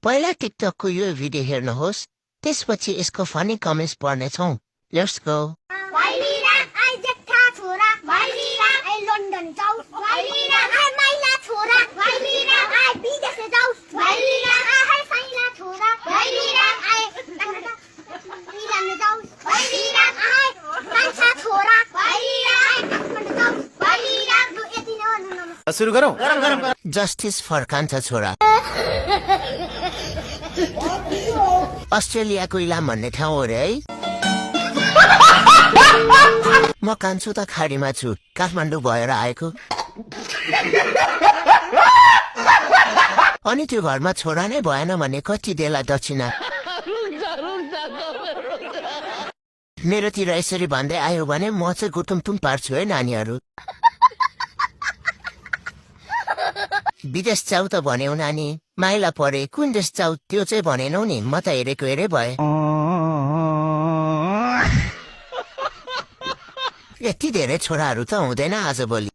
पहिला टिकटकको यो भिडियो हेर्नुहोस् त्यसपछि यसको फनी कमेन्ट्स पढ्नेछौँ लेट्स गो भैलिरा आई जेठा छोरा भैलिरा आई लन्डन जाऊ भैलिरा आई माइला छोरा भैलिरा आई विदेश जाऊ भैलिरा आई साइला छोरा भैलिरा आई मिलान जाऊ भैलिरा आई कान्छा छोरा भैलिरा आई काठमाडौँ जाऊ भैलिरा लु यति नै भन्नु सुरु गरौँ जस्टिस फर कान्छा छोरा अस्ट्रेलियाको इलाम भन्ने ठाउँ हो रे है म कान्छु त खाडीमा छु काठमाडौँ भएर आएको अनि त्यो घरमा छोरा नै भएन भने कति देला दक्षिणा मेरोतिर यसरी भन्दै आयो भने म चाहिँ गुटुमटुम पार्छु है नानीहरू विदेश जाऊ त भन्यौ नानी माइला परे कुन देश जाऊ त्यो चाहिँ भनेनौ नि म त हेरेको हेरे भए यति धेरै छोराहरू त हुँदैन आजभोलि